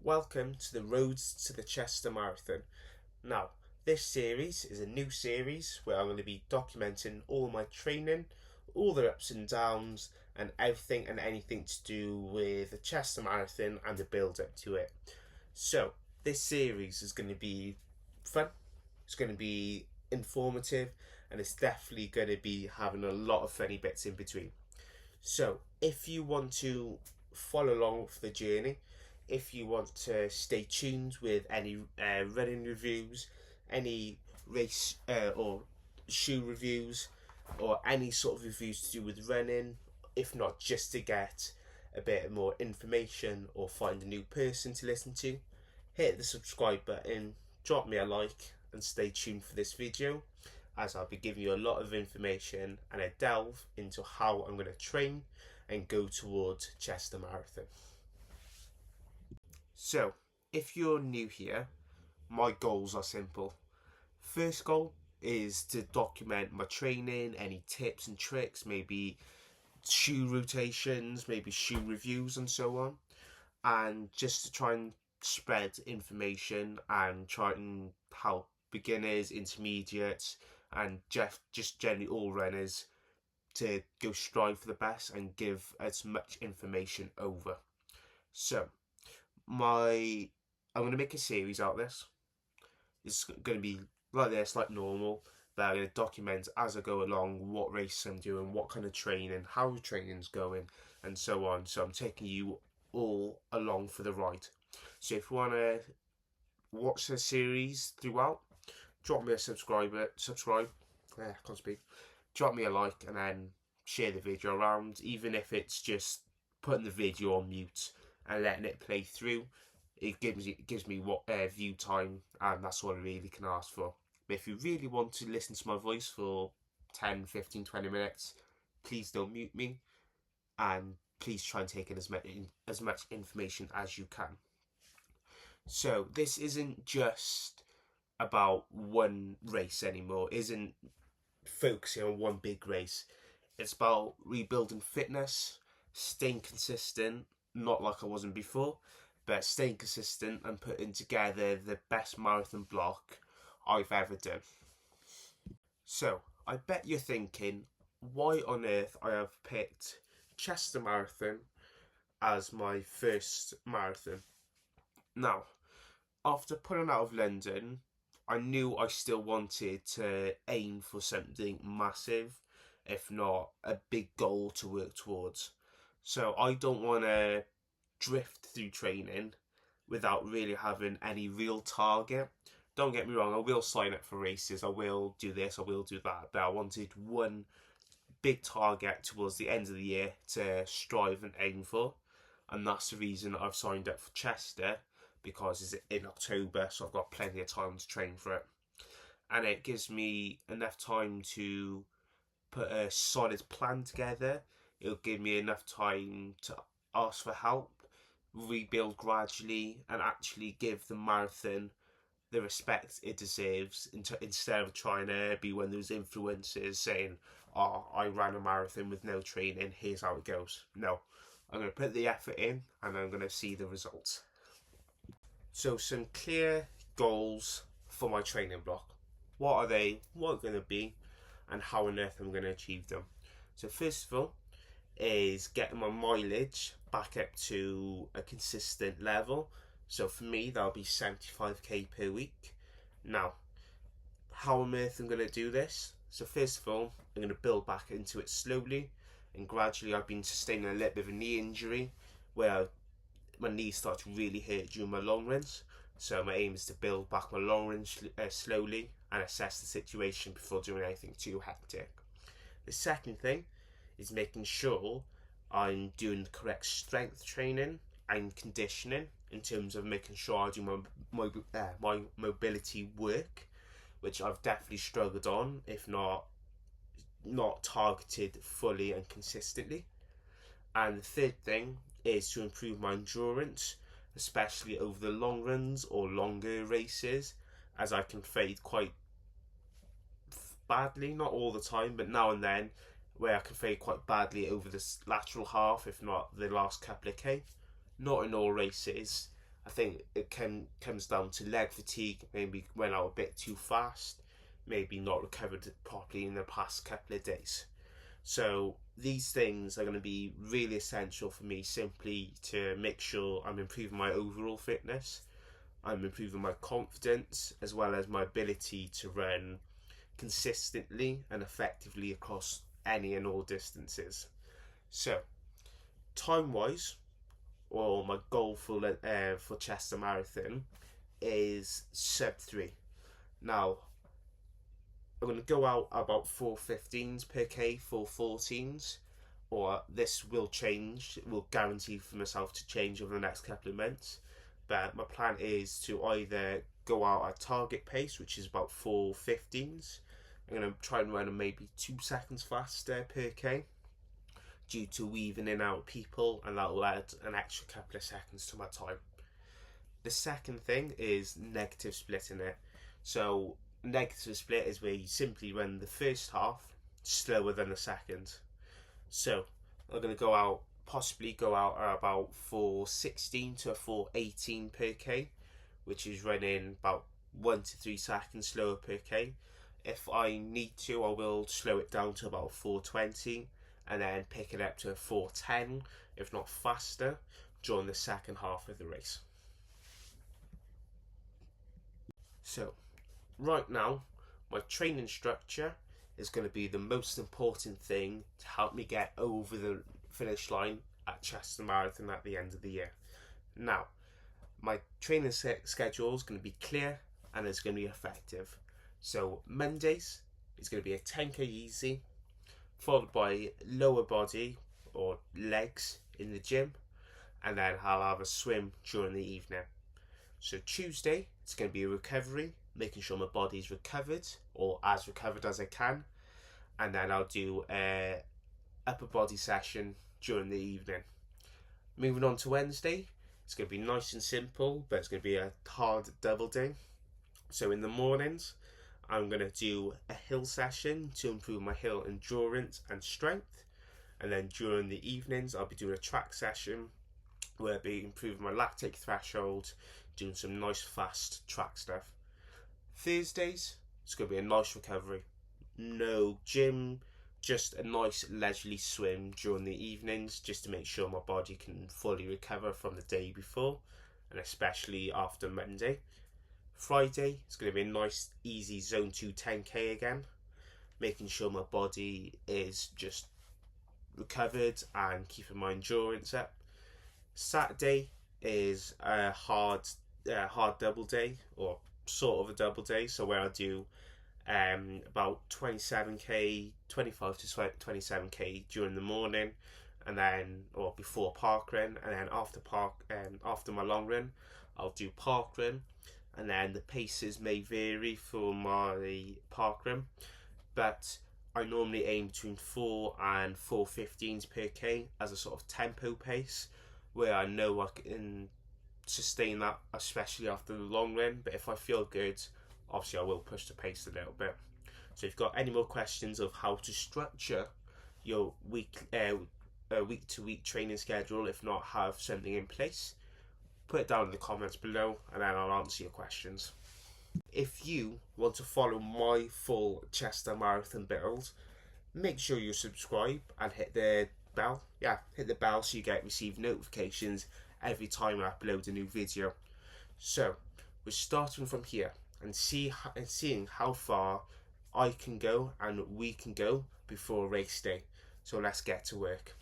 Welcome to the Roads to the Chester Marathon. Now, this series is a new series where I'm going to be documenting all my training, all the ups and downs, and everything and anything to do with the Chester Marathon and the build up to it. So, this series is going to be fun, it's going to be informative, and it's definitely going to be having a lot of funny bits in between. So, if you want to follow along with the journey, if you want to stay tuned with any running reviews, any race or shoe reviews, or any sort of reviews to do with running, if not just to get a bit more information or find a new person to listen to, hit the subscribe button, drop me a like, and stay tuned for this video, as I'll be giving you a lot of information and a delve into how I'm going to train and go towards Chester Marathon. So, if you're new here, my goals are simple. First goal is to document my training, any tips and tricks, maybe shoe rotations, maybe shoe reviews and so on, and just to try and spread information and try and help beginners, intermediates, and just generally all runners to go strive for the best and give as much information over. So, I'm going to make a series out of this. It's going to be like this, like normal, but I'm going to document as I go along what race I'm doing, what kind of training, how the training's going, and so on. So I'm taking you all along for the ride. So if you want to watch the series throughout, drop me a subscribe, can't speak. Drop me a like and then share the video around, even if it's just putting the video on mute and letting it play through. It gives me what view time, and that's all I really can ask for. But if you really want to listen to my voice for 10, 15, 20 minutes, please don't mute me, and please try and take in as much information as you can. So this isn't just about one race anymore, isn't focusing on one big race. It's about rebuilding fitness, staying consistent, not like I wasn't before, but staying consistent and putting together the best marathon block I've ever done. So, I bet you're thinking, why on earth I have picked Chester Marathon as my first marathon? Now, after pulling out of London, I knew I still wanted to aim for something massive, if not a big goal to work towards. So I don't want to drift through training without really having any real target. Don't get me wrong, I will sign up for races, I will do this, I will do that, but I wanted one big target towards the end of the year to strive and aim for, and that's the reason I've signed up for Chester, because it's in October, so I've got plenty of time to train for it, and it gives me enough time to put a solid plan together. It'll give me enough time to ask for help, rebuild gradually, and actually give the marathon the respect it deserves, instead of trying to be one of those influencers saying, "Oh, I ran a marathon with no training, here's how it goes." No, I'm going to put the effort in and I'm going to see the results. So some clear goals for my training block. What are they? What are going to be? And how on earth I'm going to achieve them? So first of all, is getting my mileage back up to a consistent level. So for me, that'll be 75k per week. Now, how on earth I'm going to do this? So first of all, I'm going to build back into it slowly and gradually. I've been sustaining a little bit of a knee injury where my knees start to really hurt during my long runs. So my aim is to build back my long runs slowly and assess the situation before doing anything too hectic. The second thing is making sure I'm doing the correct strength training and conditioning, in terms of making sure I do my mobility work, which I've definitely struggled on, if not targeted fully and consistently. And the third thing is to improve my endurance, especially over the long runs or longer races, as I can fade quite badly, not all the time, but now and then, where I can fade quite badly over this lateral half, if not the last couple of K. Not in all races, I think it comes down to leg fatigue, maybe went out a bit too fast, maybe not recovered properly in the past couple of days. So these things are going to be really essential for me, simply to make sure I'm improving my overall fitness, I'm improving my confidence, as well as my ability to run consistently and effectively across any and all distances. So, time wise, or my goal for Chester Marathon is sub 3. Now, I'm going to go out about 4:15s per k, 4:14s, or this will change. It will guarantee for myself to change over the next couple of months. But my plan is to either go out at target pace, which is about 4:15s. I'm going to try and run maybe 2 seconds faster per k, due to weaving in out people, and that will add an extra couple of seconds to my time. The second thing is negative splitting it. So negative split is where you simply run the first half slower than the second. So I'm going to possibly go out at about 4:16 to 4:18 per k, which is running about 1 to 3 seconds slower per k. If I need to, I will slow it down to about 4:20 and then pick it up to 4:10, if not faster, during the second half of the race. So, right now, my training structure is going to be the most important thing to help me get over the finish line at Chester Marathon at the end of the year. Now, my training schedule is going to be clear and it's going to be effective. So, Mondays is going to be a 10k easy, followed by lower body or legs in the gym, and then I'll have a swim during the evening. So Tuesday, it's going to be a recovery, making sure my body's recovered, or as recovered as I can, and then I'll do a upper body session during the evening. Moving on to Wednesday, it's going to be nice and simple, but it's going to be a hard double day. So in the mornings, I'm going to do a hill session to improve my hill endurance and strength. And then during the evenings, I'll be doing a track session where I'll be improving my lactate threshold, doing some nice fast track stuff. Thursdays, it's going to be a nice recovery. No gym, just a nice leisurely swim during the evenings, just to make sure my body can fully recover from the day before, and especially after Monday. Friday, it's going to be a nice easy zone 2 10k again, making sure my body is just recovered and keeping my endurance up. Saturday is a hard double day, or sort of a double day, so where I do about 27k, 25 to 27k during the morning, and then, or before park run, and then after my long run, I'll do park run. And then the paces may vary for my park run, but I normally aim between 4 and 4:15s per k as a sort of tempo pace, where I know I can sustain that, especially after the long run. But if I feel good, obviously I will push the pace a little bit. So if you've got any more questions of how to structure your week to week training schedule, if not have something in place, put it down in the comments below and then I'll answer your questions. If you want to follow my full Chester Marathon build, make sure you subscribe and hit the bell. Hit the bell so you receive notifications every time I upload a new video. So we're starting from here and seeing how far I can go and we can go before race day. So let's get to work.